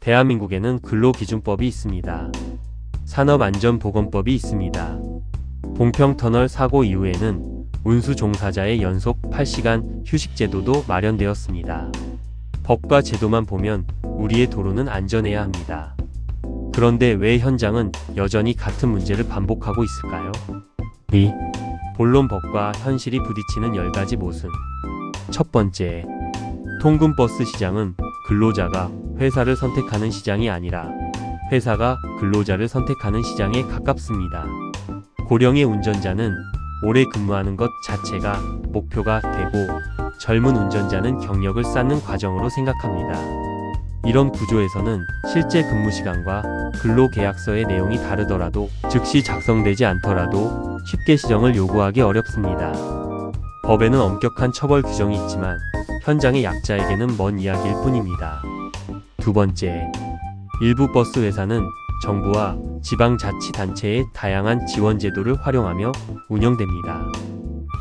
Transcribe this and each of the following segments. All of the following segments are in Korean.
대한민국에는 근로기준법이 있습니다. 산업안전보건법이 있습니다. 봉평터널 사고 이후에는 운수 종사자의 연속 8시간 휴식제도도 마련되었습니다. 법과 제도만 보면 우리의 도로는 안전해야 합니다. 그런데 왜 현장은 여전히 같은 문제를 반복하고 있을까요? 2. 본론법과 현실이 부딪히는 10가지 모순. 첫 번째, 통근버스 시장은 근로자가 회사를 선택하는 시장이 아니라 회사가 근로자를 선택하는 시장에 가깝습니다. 고령의 운전자는 오래 근무하는 것 자체가 목표가 되고 젊은 운전자는 경력을 쌓는 과정으로 생각합니다. 이런 구조에서는 실제 근무 시간과 근로계약서의 내용이 다르더라도 즉시 작성되지 않더라도 쉽게 시정을 요구하기 어렵습니다. 법에는 엄격한 처벌 규정이 있지만 현장의 약자에게는 먼 이야기일 뿐입니다. 두 번째, 일부 버스 회사는 정부와 지방자치단체의 다양한 지원 제도를 활용하며 운영됩니다.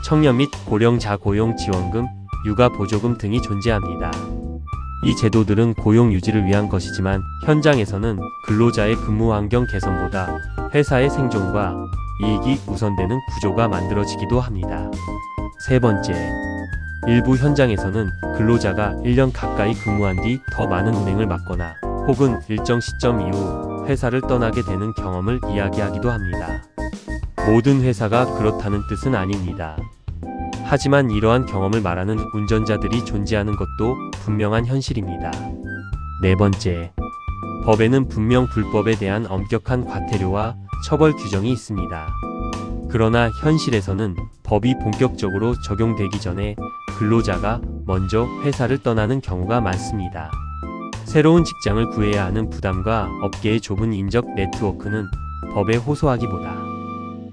청년 및 고령자 고용 지원금, 육아 보조금 등이 존재합니다. 이 제도들은 고용 유지를 위한 것이지만 현장에서는 근로자의 근무 환경 개선보다 회사의 생존과 이익이 우선되는 구조가 만들어지기도 합니다. 세 번째, 일부 현장에서는 근로자가 1년 가까이 근무한 뒤 더 많은 운행을 맡거나 혹은 일정 시점 이후 회사를 떠나게 되는 경험을 이야기하기도 합니다. 모든 회사가 그렇다는 뜻은 아닙니다. 하지만 이러한 경험을 말하는 운전자들이 존재하는 것도 분명한 현실입니다. 네 번째, 법에는 분명 불법에 대한 엄격한 과태료와 처벌 규정이 있습니다. 그러나 현실에서는 법이 본격적으로 적용되기 전에 근로자가 먼저 회사를 떠나는 경우가 많습니다. 새로운 직장을 구해야 하는 부담과 업계의 좁은 인적 네트워크는 법에 호소하기보다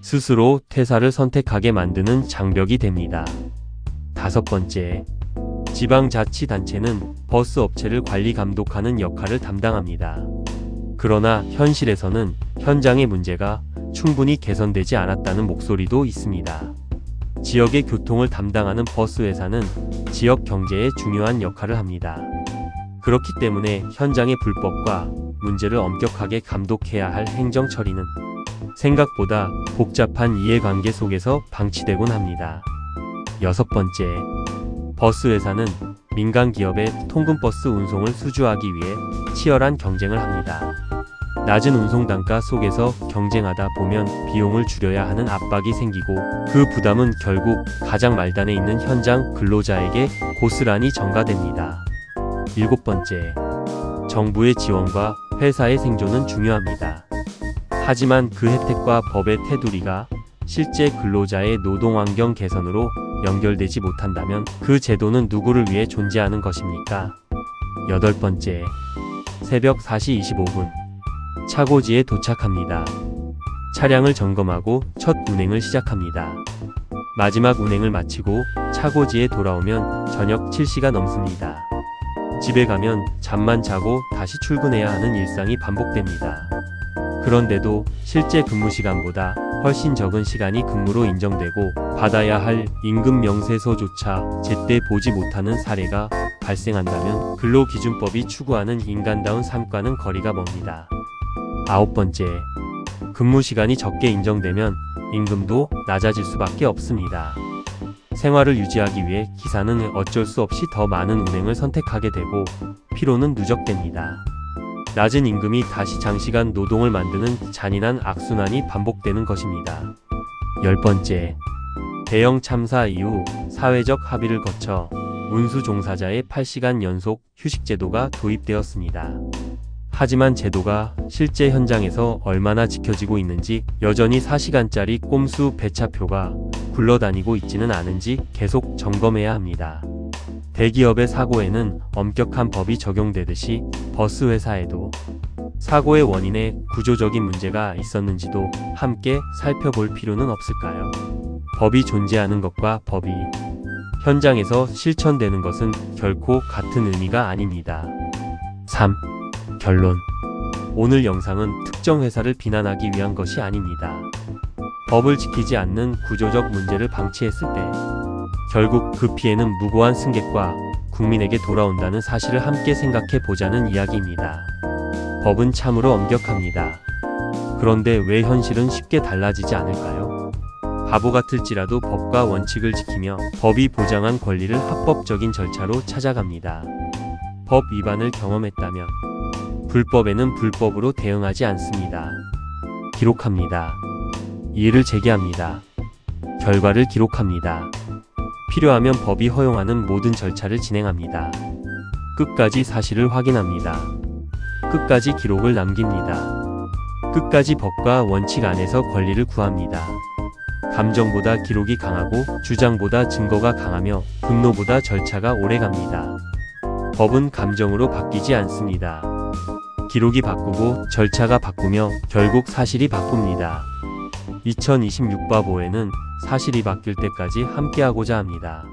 스스로 퇴사를 선택하게 만드는 장벽이 됩니다. 다섯 번째, 지방자치단체는 버스 업체를 관리 감독하는 역할을 담당합니다. 그러나 현실에서는 현장의 문제가 충분히 개선되지 않았다는 목소리도 있습니다. 지역의 교통을 담당하는 버스 회사는 지역 경제에 중요한 역할을 합니다. 그렇기 때문에 현장의 불법과 문제를 엄격하게 감독해야 할 행정 처리는 생각보다 복잡한 이해관계 속에서 방치되곤 합니다. 여섯 번째, 버스 회사는 민간 기업의 통근버스 운송을 수주하기 위해 치열한 경쟁을 합니다. 낮은 운송 단가 속에서 경쟁하다 보면 비용을 줄여야 하는 압박이 생기고 그 부담은 결국 가장 말단에 있는 현장 근로자에게 고스란히 전가됩니다. 일곱 번째, 정부의 지원과 회사의 생존은 중요합니다. 하지만 그 혜택과 법의 테두리가 실제 근로자의 노동환경 개선으로 연결되지 못한다면 그 제도는 누구를 위해 존재하는 것입니까? 여덟 번째, 새벽 4시 25분 차고지에 도착합니다. 차량을 점검하고 첫 운행을 시작합니다. 마지막 운행을 마치고 차고지에 돌아오면 저녁 7시가 넘습니다. 집에 가면 잠만 자고 다시 출근해야 하는 일상이 반복됩니다. 그런데도 실제 근무 시간보다 훨씬 적은 시간이 근무로 인정되고 받아야 할 임금 명세서조차 제때 보지 못하는 사례가 발생한다면 근로기준법이 추구하는 인간다운 삶과는 거리가 멉니다. 아홉 번째, 근무 시간이 적게 인정되면 임금도 낮아질 수밖에 없습니다. 생활을 유지하기 위해 기사는 어쩔 수 없이 더 많은 운행을 선택하게 되고 피로는 누적됩니다. 낮은 임금이 다시 장시간 노동을 만드는 잔인한 악순환이 반복되는 것입니다. 열 번째, 대형 참사 이후 사회적 합의를 거쳐 운수 종사자의 8시간 연속 휴식 제도가 도입되었습니다. 하지만 제도가 실제 현장에서 얼마나 지켜지고 있는지, 여전히 4시간짜리 꼼수 배차표가 굴러다니고 있지는 않은지 계속 점검해야 합니다. 대기업의 사고에는 엄격한 법이 적용되듯이 버스 회사에도 사고의 원인에 구조적인 문제가 있었는지도 함께 살펴볼 필요는 없을까요? 법이 존재하는 것과 법이 현장에서 실천되는 것은 결코 같은 의미가 아닙니다. 3. 결론. 오늘 영상은 특정 회사를 비난하기 위한 것이 아닙니다. 법을 지키지 않는 구조적 문제를 방치했을 때 결국 그 피해는 무고한 승객과 국민에게 돌아온다는 사실을 함께 생각해 보자는 이야기입니다. 법은 참으로 엄격합니다. 그런데 왜 현실은 쉽게 달라지지 않을까요? 바보 같을지라도 법과 원칙을 지키며 법이 보장한 권리를 합법적인 절차로 찾아갑니다. 법 위반을 경험했다면 불법에는 불법으로 대응하지 않습니다. 기록합니다. 이의를 제기합니다. 결과를 기록합니다. 필요하면 법이 허용하는 모든 절차를 진행합니다. 끝까지 사실을 확인합니다. 끝까지 기록을 남깁니다. 끝까지 법과 원칙 안에서 권리를 구합니다. 감정보다 기록이 강하고 주장보다 증거가 강하며 분노보다 절차가 오래갑니다. 법은 감정으로 바뀌지 않습니다. 기록이 바꾸고 절차가 바꾸며 결국 사실이 바꿉니다. 2026바 보에는 사실이 바뀔 때까지 함께하고자 합니다.